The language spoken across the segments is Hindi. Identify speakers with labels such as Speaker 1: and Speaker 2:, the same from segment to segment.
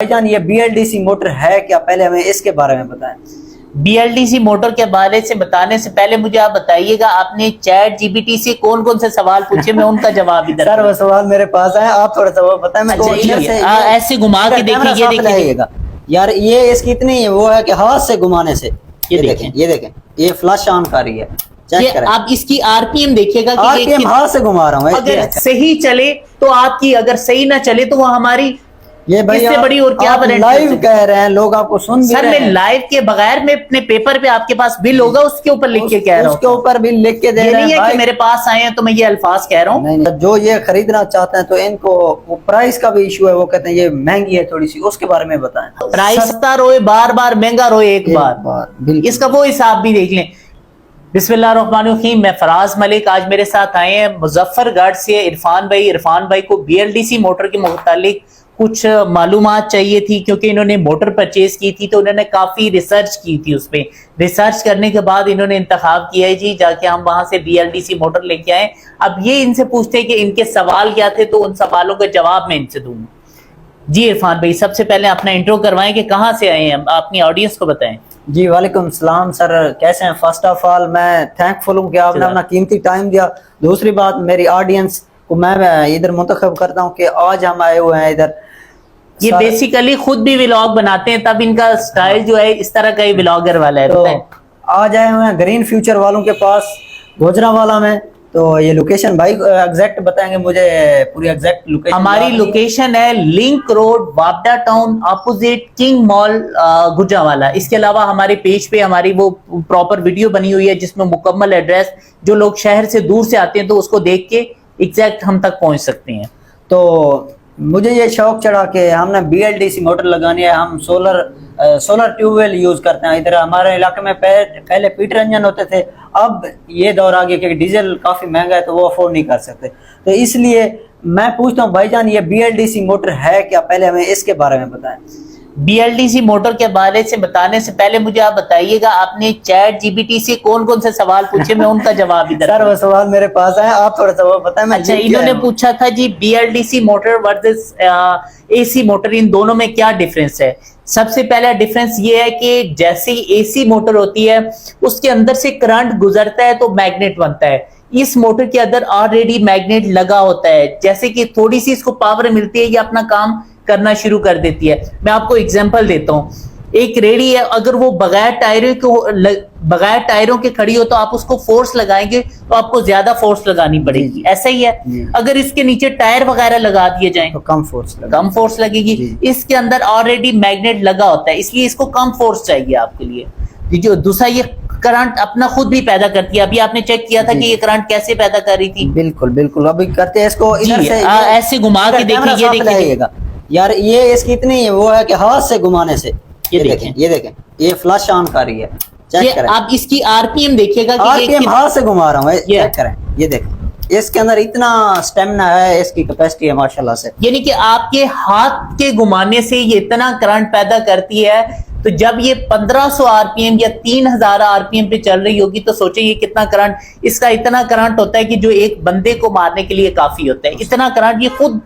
Speaker 1: भाईजान ये BLDC मोटर है क्या, पहले हमें इसके बारे में बताएं।
Speaker 2: BLDC मोटर के बारे से बताने से पहले मुझे आप बताइएगा, आपने ChatGPT से कौन कौन से सवाल पूछे, मैं उनका जवाब इधर
Speaker 1: सर वो सवाल मेरे पास है, आप थोड़ा सा वो बताएं। मैं
Speaker 2: अच्छा, ऐसे घुमा के देखिए, ये देखिए
Speaker 1: यार, ये इसकी इतनी वो है कि हाथ से घुमाने से ये देखें ये फ्लैश ऑन कर रही है। चेक करें,
Speaker 2: आप इसकी RPM देखिएगा कि
Speaker 1: RPM हाथ से घुमा रहा हूँ।
Speaker 2: अगर सही चले तो आपकी, अगर सही ना चले तो वो हमारी,
Speaker 1: ये भाई
Speaker 2: इससे बड़ी और क्या
Speaker 1: लाइव कह रहे हैं, लोग आपको सुन भी
Speaker 2: सर
Speaker 1: रहे हैं।
Speaker 2: मैं लाइव के बगैर में अपने पेपर पे आपके पास बिल होगा उसके ऊपर लिख के कह रहा हूँ,
Speaker 1: उसके ऊपर बिल लिख के दे रहे हैं।
Speaker 2: नहीं है कि मेरे पास आए हैं तो मैं ये अल्फाज कह रहा हूँ।
Speaker 1: नहीं, जो ये खरीदना चाहते हैं तो इनको वो प्राइस का भी इशू है, वो कहते हैं ये महंगी है थोड़ी सी, उसके बारे में बताएं।
Speaker 2: प्राइस सस्ता रोए बार बार, महंगा रोए एक बार, इसका वो हिसाब भी देख लें। बिस्मिल्लाहिर्रहमानिर्रहीम, मैं फराज मलिक, आज मेरे साथ आए हैं मुजफ्फरगढ़ से इरफान भाई को BLDC मोटर के मुतालिक कुछ मालूमात चाहिए थी, क्योंकि इन्होंने मोटर परचेज की थी तो उन्होंने काफी रिसर्च की थी। उस पर रिसर्च करने के बाद इन्होंने इंतखाब किया है जी, जाके हम वहां से BLDC मोटर लेके आए। अब ये इनसे पूछते हैं कि इनके सवाल क्या थे, तो उन सवालों का जवाब मैं इनसे दूंगा। जी इरफान भाई, सबसे पहले अपना इंट्रो करवाएं कि कहाँ से आए हैं, अपनी ऑडियंस को बताएं।
Speaker 1: जी वालेकुम सलाम सर, कैसे हैं? फर्स्ट ऑफ ऑल मैं थैंकफुल हूँ कि आपने अपना कीमती टाइम दिया। दूसरी बात, मेरी ऑडियंस को मैं इधर मुंतखब करता हूँ कि आज हम आए हुए हैं इधर।
Speaker 2: ये बेसिकली खुद भी व्लॉग बनाते हैं, तब इनका स्टाइल जो है इस तरह का ही व्लॉगर वाला है। तो
Speaker 1: आज आए हुए हैं ग्रीन फ्यूचर वालों के पास, गोजरावाला में। तो ये लोकेशन भाई एग्जैक्ट बताएंगे मुझे, पूरी एग्जैक्ट लोकेशन?
Speaker 2: हमारी लोकेशन है link road, Wapda town, opposite King mall, Gujranwala. इसके अलावा हमारे पेज पे हमारी वो प्रॉपर वीडियो बनी हुई है जिसमें मुकम्मल एड्रेस, जो लोग शहर से दूर से आते हैं तो उसको देख के एग्जैक्ट हम तक पहुंच सकते हैं।
Speaker 1: तो मुझे ये शौक चढ़ा कि हमने BLDC मोटर लगानी है। हम सोलर ट्यूबवेल यूज करते हैं इधर हमारे इलाके में। पहले पीटर इंजन होते थे, अब ये दौर आ गया कि डीजल काफी महंगा है तो वो अफोर्ड नहीं कर सकते। तो इसलिए मैं पूछता हूँ भाईजान ये BLDC मोटर है क्या, पहले हमें इसके बारे में बताएं।
Speaker 2: BLDC मोटर के बारे से बताने से पहले मुझे आप बताइएगा, आपने ChatGPT से कौन कौन से सवाल पूछे, मैं उनका जवाब इधर।
Speaker 1: सर वो सवाल मेरे पास है, आप थोड़ा सा वो बताएं।
Speaker 2: अच्छा, इन्होंने पूछा था जी BLDC motor versus AC motor, इन दोनों में क्या डिफरेंस है। सबसे पहला डिफरेंस ये है कि जैसे AC मोटर होती है उसके अंदर से करंट गुजरता है तो मैग्नेट बनता है। इस मोटर के अंदर ऑलरेडी मैग्नेट लगा होता है, जैसे कि थोड़ी सी इसको पावर मिलती है, ये अपना काम करना शुरू कर देती है। मैं आपको एग्जांपल देता हूँ, एक रेडी है, अगर वो बगैर टायरों के खड़ी हो तो आप उसको फोर्स लगाएंगे तो आपको ज्यादा फोर्स लगानी पड़ेगी, ऐसा ही है। अगर इसके नीचे टायर वगैरह लगा दिए जाएं तो कम फोर्स लगेगी। इसके अंदर ऑलरेडी मैग्नेट लगा होता है, इसलिए इसको कम फोर्स चाहिए आपके लिए। जो दूसरा, ये करंट अपना खुद भी पैदा करती है। अभी आपने चेक किया था कि ये करंट कैसे पैदा कर रही थी।
Speaker 1: बिल्कुल अभी करते हैं इसको इधर से,
Speaker 2: ऐसे घुमा के देखिए, ये देखिएगा
Speaker 1: यार, ये इसकी इतनी वो है कि हाथ से घुमाने से ये देखें ये फ्लैश ऑन कर रही है। चेक करें, आप
Speaker 2: इसकी RPM देखिएगा कि
Speaker 1: RPM हाथ से घुमा रहा हूँ। चेक करें, ये देखें इसके अंदर इतना स्टेमिना है, इसकी कैपेसिटी है माशाल्लाह से।
Speaker 2: यानी कि आपके हाथ के घुमाने से ये इतना करंट पैदा करती है। तो जब ये 1500 RPM या 3000 RPM पे चल रही होगी तो सोचिए ये कितना करंट, इसका इतना करंट होता है कि जो एक बंदे को मारने के लिए काफी होता है। इतना करंट ये खुद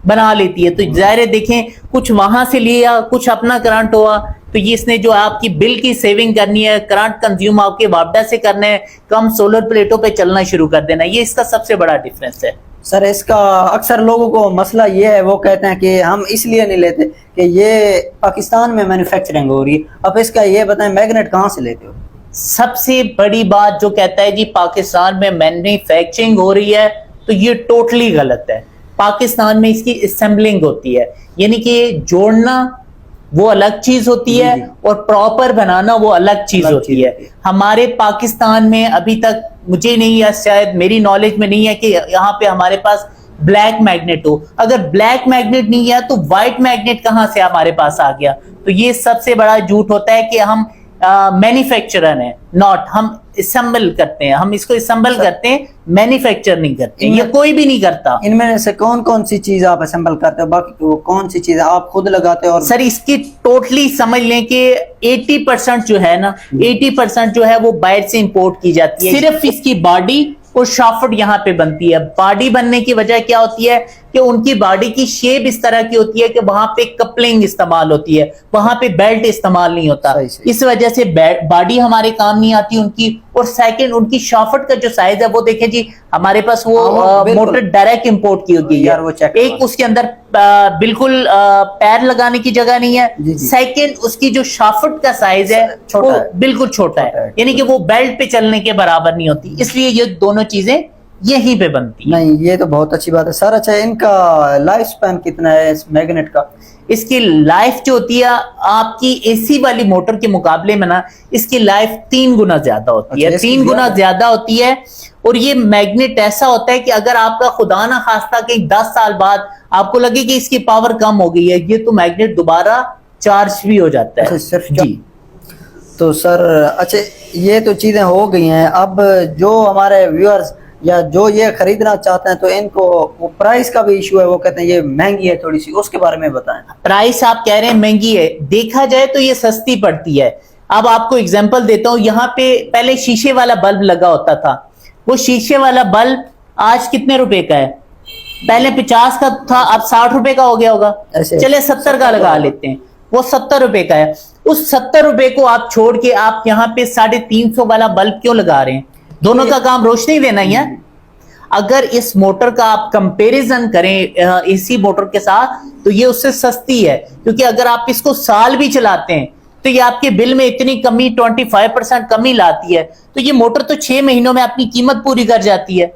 Speaker 2: बना लेती है। तो जाहिर है, देखें, कुछ वहां से लिया, कुछ अपना करंट हुआ, तो ये इसने जो आपकी बिल की सेविंग करनी है, करंट कंज्यूम आपके वापडा से करना है, कम सोलर प्लेटों पे चलना शुरू कर देना, ये इसका सबसे बड़ा डिफरेंस है।
Speaker 1: सर इसका अक्सर लोगों को मसला ये है, वो कहते हैं कि हम इसलिए नहीं लेते कि ये पाकिस्तान में मैन्युफैक्चरिंग हो रही है। अब इसका ये बताएं, मैग्नेट कहाँ से लेते हो?
Speaker 2: सबसे बड़ी बात जो कहता है जी पाकिस्तान में मैन्युफैक्चरिंग हो रही है, तो ये टोटली गलत है। पाकिस्तान में इसकी असेंबलिंग होती है, यानी कि जोड़ना वो अलग चीज होती है और प्रॉपर बनाना वो अलग चीज होती है। हमारे पाकिस्तान में अभी तक मुझे नहीं, या शायद मेरी नॉलेज में नहीं है कि यहाँ पे हमारे पास ब्लैक मैग्नेट हो। अगर ब्लैक मैग्नेट नहीं है तो व्हाइट मैग्नेट कहाँ से हमारे पास आ गया। तो ये सबसे बड़ा झूठ होता है कि हम मैन्युफैक्चरर है, नॉट, हम असेंबल करते हैं, हम इसको असेंबल करते हैं, मैन्युफैक्चर नहीं करते। ये कोई भी नहीं करता।
Speaker 1: इनमें से कौन कौन सी चीज आप असेंबल करते हो, बाकी वो कौन सी चीज आप खुद लगाते हो? और
Speaker 2: सर इसकी टोटली समझ लें कि 80% जो है ना, 80% जो है वो बाहर से इंपोर्ट की जाती है। सिर्फ इसकी बॉडी और शाफ्ट यहाँ पे बनती है। बॉडी बनने की वजह क्या होती है कि कि उनकी बॉडी की शेप इस तरह की होती है कि वहां पे कपलिंग इस्तेमाल होती है, वहां पे बेल्ट इस्तेमाल नहीं होता।
Speaker 1: सही, सही।
Speaker 2: इस वजह से बॉडी हमारे काम नहीं आती उनकी। और सेकंड, उनकी शाफ्ट का जो साइज है वो देखें जी, हमारे पास वो
Speaker 1: बिल्कुल।
Speaker 2: मोटर डायरेक्ट इंपोर्ट की होगी
Speaker 1: यार वो चेक
Speaker 2: एक उसके अंदर बिल्कुल पैर लगाने की जगह नहीं है।
Speaker 1: जी, जी।
Speaker 2: सेकंड, उसकी जो शाफ्ट का साइज है
Speaker 1: छोटा
Speaker 2: वो
Speaker 1: है।
Speaker 2: बिल्कुल छोटा है, यानी कि वो बेल्ट पे चलने के बराबर नहीं होती। इसलिए ये दोनों चीजें यहीं पे बनती है।
Speaker 1: नहीं, ये तो बहुत अच्छी बात है सर। अच्छा, इनका लाइफ स्पैन कितना है इस मैग्नेट का?
Speaker 2: इसकी लाइफ जो होती है आपकी एसी वाली मोटर के मुकाबले में ना, इसकी लाइफ 3 गुना ज्यादा होती है।
Speaker 1: अच्छा, इसकी
Speaker 2: 3 गुना
Speaker 1: ज्यादा?
Speaker 2: ज्यादा होती है। और ये मैग्नेट ऐसा होता है कि अगर आपका खुदा ना खास्ता कि 10 साल बाद आपको लगे कि इसकी पावर कम हो गई है, ये तो मैग्नेट दोबारा चार्ज भी हो जाता है।
Speaker 1: अच्छा, सिर्फ
Speaker 2: जी।
Speaker 1: तो सर, अच्छा, ये तो चीजें हो गई हैं। अब जो हमारे व्यूअर्स या जो ये खरीदना चाहते हैं, तो इनको वो प्राइस का भी इशू है, वो कहते हैं ये महंगी है थोड़ी सी, उसके बारे में बताएं।
Speaker 2: प्राइस आप कह रहे हैं महंगी है, देखा जाए तो ये सस्ती पड़ती है। अब आपको एग्जांपल देता हूं, यहाँ पे पहले शीशे वाला बल्ब लगा होता था। वो शीशे वाला बल्ब आज कितने रुपए का है? पहले 50 का था, अब 60 रुपए का हो गया होगा।
Speaker 1: ऐसे?
Speaker 2: चले 70 का लगा लेते हैं, वो 70 रुपए का है। उस 70 रुपए को आप छोड़ के आप यहाँ पे 350 वाला बल्ब क्यों लगा रहे हैं? दोनों का काम रोशनी देना ही है। अगर इस मोटर का आप कंपैरिजन करें एसी मोटर के साथ, तो ये उससे सस्ती है, क्योंकि अगर आप इसको साल भी चलाते हैं तो ये आपके बिल में इतनी कमी 25% कमी लाती है। तो ये मोटर तो 6 महीनों में अपनी कीमत पूरी कर जाती है,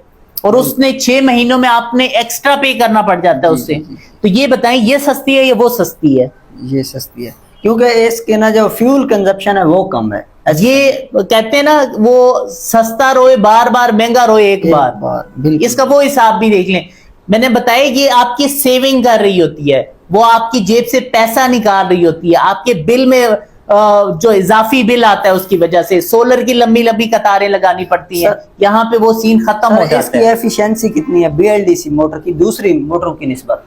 Speaker 2: और उसने 6 महीनों में आपने एक्स्ट्रा पे करना पड़ जाता है उससे। तो ये बताएं, ये सस्ती है या वो सस्ती है?
Speaker 1: ये सस्ती है, क्योंकि इसके ना जो फ्यूल कंजप्शन है वो कम है।
Speaker 2: ये कहते हैं ना, वो सस्ता रोए बार बार, महंगा रोए एक बार।
Speaker 1: बिल्कुल।
Speaker 2: इसका वो हिसाब भी देख लें। मैंने बताया ये आपकी सेविंग कर रही होती है, वो आपकी जेब से पैसा निकाल रही होती है। आपके बिल में जो इजाफी बिल आता है उसकी वजह से सोलर की लंबी लंबी कतारें लगानी पड़ती हैं, यहाँ पे वो सीन खत्म हो जाता
Speaker 1: इसकी
Speaker 2: है।
Speaker 1: एफिशिएंसी कितनी है बीएलडीसी मोटर की दूसरी मोटरों की निस्बत?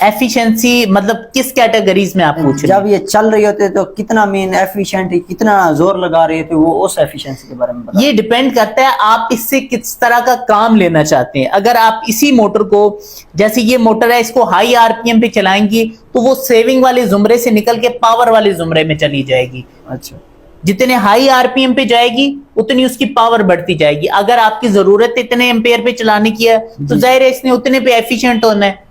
Speaker 2: एफिशिएंसी मतलब किस कैटेगरीज में आप पूछ रहे
Speaker 1: जब ये चल रही होती है तो कितना मीन एफिशिएंट, कितना जोर लगा रही है, वो उस एफिशिएंसी के बारे में बताएं।
Speaker 2: ये डिपेंड करता है आप इससे किस तरह का काम लेना चाहते हैं। अगर आप इसी मोटर को, जैसे ये मोटर है, इसको हाई आरपीएम पे चलाएंगी तो वो सेविंग वाले जुमरे से निकल के पावर वाले जुमरे में चली जाएगी।
Speaker 1: अच्छा,
Speaker 2: जितने हाई आरपीएम पे जाएगी उतनी उसकी पावर बढ़ती जाएगी। अगर आपकी जरूरत इतने एम्पेयर पे चलाने की है तो जाहिर है इसने उतने पे एफिशिएंट होना है।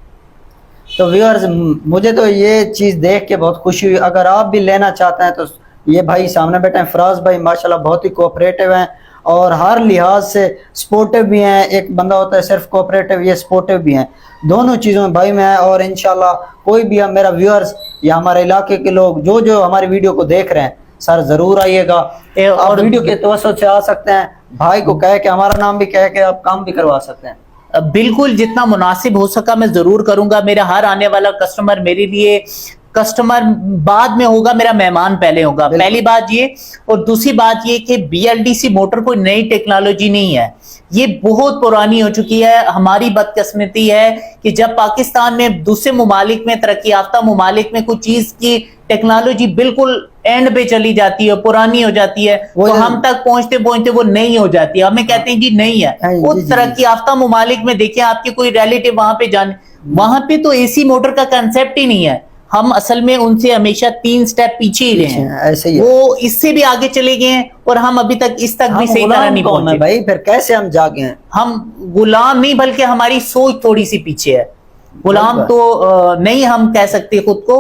Speaker 1: तो व्यूअर्स, मुझे तो ये चीज देख के बहुत खुशी हुई। अगर आप भी लेना चाहते हैं तो ये भाई सामने बैठे हैं, फराज भाई, माशाल्लाह बहुत ही कोऑपरेटिव हैं और हर लिहाज से सपोर्टिव भी हैं। एक बंदा होता है सिर्फ कोऑपरेटिव, ये सपोर्टिव भी हैं, दोनों चीज़ों में भाई मैं हैं। और इंशाल्लाह कोई भी मेरा व्यूअर्स या हमारे इलाके के लोग जो हमारी वीडियो को देख रहे हैं, सर जरूर आइएगा। और वीडियो के तवज्जुह से आ सकते हैं, भाई को कह के, हमारा नाम भी कह के आप काम भी करवा सकते हैं।
Speaker 2: बिल्कुल, जितना मुनासिब हो सका मैं जरूर करूंगा। मेरा हर आने वाला कस्टमर मेरे लिए कस्टमर बाद में होगा, मेरा मेहमान पहले होगा, पहली बात ये। और दूसरी बात ये कि बीएलडीसी मोटर कोई नई टेक्नोलॉजी नहीं है, ये बहुत पुरानी हो चुकी है। हमारी बदकिस्मती है कि जब पाकिस्तान में दूसरे मुमालिक में, तरक्की याफ्ता मुमालिक में कुछ चीज की टेक्नोलॉजी बिल्कुल एंड पे चली जाती है, पुरानी हो जाती है, तो हम तक पहुंचते पहुंचते वो नई हो जाती है। हमें कहते हैं जी नहीं है। वो तरक्की याफ्ता मुमालिक में देखिए, आपके कोई रिलेटिव वहां पे जाने, वहां पे तो एसी मोटर का कंसेप्ट ही नहीं है। हम असल में उनसे हमेशा 3 स्टेप पीछे ही रहे हैं,
Speaker 1: ऐसे ही
Speaker 2: वो इससे भी आगे चले गए हैं और हम अभी तक इस तक भी सही तरह नहीं पहुंचे
Speaker 1: भाई। फिर कैसे हम जागे हैं?
Speaker 2: हम गुलाम नहीं, बल्कि हमारी सोच थोड़ी सी पीछे है। गुलाम तो नहीं हम कह सकते खुद को,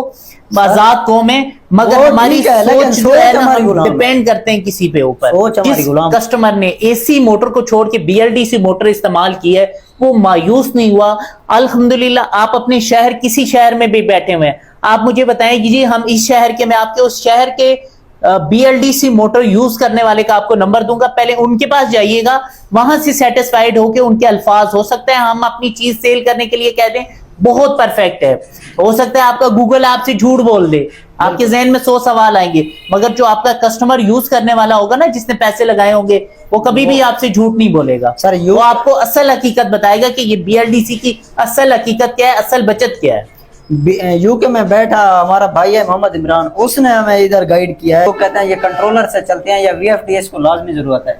Speaker 2: आजाद कौम है, मगर हमारी सोच जो है ना, हम डिपेंड करते हैं किसी पे ऊपर। जिस कस्टमर ने एसी मोटर को छोड़ के बीएलडीसी मोटर इस्तेमाल की है वो मायूस नहीं हुआ। अल्हम्दुलिल्लाह, आप अपने शहर, किसी शहर में भी बैठे हुए हैं, आप मुझे बताएं जी हम इस शहर के, मैं आपके उस शहर के बीएलडीसी मोटर यूज करने वाले का आपको नंबर दूंगा, पहले उनके पास जाइएगा, वहां से सेटिस्फाइड होके उनके अल्फाज, हो सकता है हम अपनी चीज सेल करने के लिए कह दें बहुत परफेक्ट है, हो सकता है आपका गूगल आपसे झूठ बोल दे, आपके जहन में 100 सवाल आएंगे, मगर जो आपका कस्टमर यूज करने वाला होगा ना, जिसने पैसे लगाए होंगे, वो कभी भी आपसे झूठ नहीं बोलेगा सर। वो आपको असल हकीकत बताएगा कि ये बीएलडीसी की असल हकीकत क्या है, असल बचत क्या है।
Speaker 1: यूके में बैठा हमारा भाई है मोहम्मद इमरान, उसने हमें इधर गाइड किया है। वो कहते हैं ये कंट्रोलर से चलते हैं या वीएफडीएस को लाजमी जरूरत है?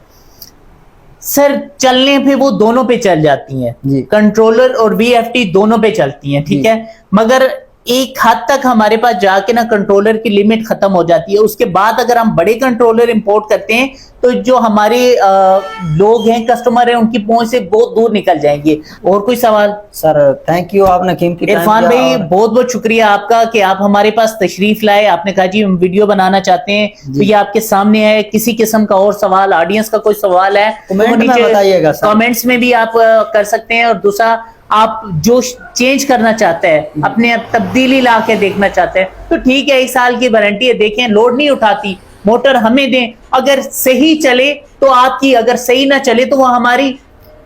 Speaker 2: सर चलने पे वो दोनों पे चल जाती हैं,
Speaker 1: जी।
Speaker 2: कंट्रोलर और वीएफटी दोनों पे चलती हैं, ठीक
Speaker 1: जी।
Speaker 2: है। मगर एक हद तक हमारे पास जाके ना कंट्रोलर की लिमिट खत्म हो जाती है। उसके बाद अगर हम बड़े कंट्रोलर इंपोर्ट करते हैं तो जो हमारे लोग हैं, कस्टमर हैं, उनकी पहुंच से बहुत दूर निकल जाएंगे। और कोई सवाल?
Speaker 1: सर थैंक यू, आपने कीमती टाइम
Speaker 2: इरफान
Speaker 1: दिया
Speaker 2: भाई
Speaker 1: और-
Speaker 2: बहुत बहुत शुक्रिया आपका कि आप हमारे पास तशरीफ लाए। आपने कहा जी हम वीडियो बनाना चाहते हैं, तो
Speaker 1: जी।
Speaker 2: ये आपके सामने है। किसी किस्म का और सवाल, ऑडियंस का कोई सवाल है
Speaker 1: कमेंट
Speaker 2: वो
Speaker 1: में
Speaker 2: नीचे
Speaker 1: बताइएगा सर।
Speaker 2: कमेंट्स में भी आप कर सकते हैं। और दूसरा, आप जो चेंज करना चाहते हैं, अपने तब्दीली ला के देखना चाहते हैं, तो ठीक है, 1 साल की वारंटी है। देखें, लोड नहीं उठाती, मोटर हमें दें, अगर सही चले तो आपकी, अगर सही ना चले तो वो हमारी।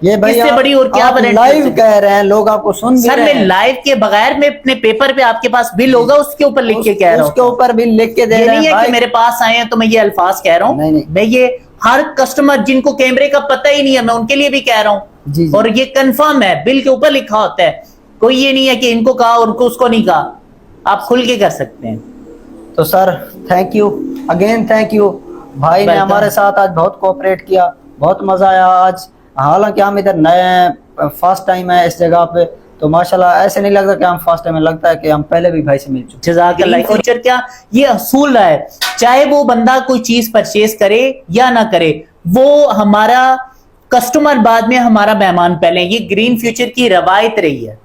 Speaker 1: ये भाई
Speaker 2: इससे बड़ी और क्या वारंटी हो
Speaker 1: लाइव
Speaker 2: सकती?
Speaker 1: कह रहे हैं, लोग आपको सुन भी
Speaker 2: सर
Speaker 1: रहे
Speaker 2: मैं
Speaker 1: हैं।
Speaker 2: लाइव के बगैर में अपने पेपर पे आपके पास बिल होगा उसके ऊपर लिख के कह रहा
Speaker 1: उसके
Speaker 2: हूँ।
Speaker 1: ऊपर भी लिख के दे
Speaker 2: ये
Speaker 1: रहे
Speaker 2: नहीं
Speaker 1: हैं
Speaker 2: है कि
Speaker 1: भाई।
Speaker 2: मेरे पास आए हैं तो मैं ये अल्फाज कह रहा
Speaker 1: नहीं,
Speaker 2: हूँ।
Speaker 1: नहीं।
Speaker 2: मैं ये हर कस्टमर जिनको कैमरे का पता ही नहीं है, मैं उनके लिए भी कह रहा
Speaker 1: जी,
Speaker 2: हूँ।
Speaker 1: जी।
Speaker 2: और ये कंफर्म है, बिल के ऊपर लिखा होता है। कोई ये नहीं है कि इनको कहा और उनको उसको नहीं कहा। आप खुल के कर सकते हैं।
Speaker 1: तो sir thank you again, thank you. भाई ने
Speaker 2: Welcome.
Speaker 1: हमारे साथ आज बहुत कोऑपरेट किया, बहुत मजा आया आज। हालांकि हम इधर नए हैं, फर्स्ट टाइम है इस जगह पे, तो माशाल्लाह ऐसे नहीं लगता कि हम फर्स्ट टाइम है, लगता है कि हम पहले भी भाई से मिल चुके।
Speaker 2: जज़ाकल्लाह। फ्यूचर क्या ये असूल रहा है, चाहे वो बंदा कोई चीज परचेज करे या ना करे, वो हमारा कस्टमर बाद में, हमारा मेहमान पहले। ये ग्रीन फ्यूचर की रवायत रही है।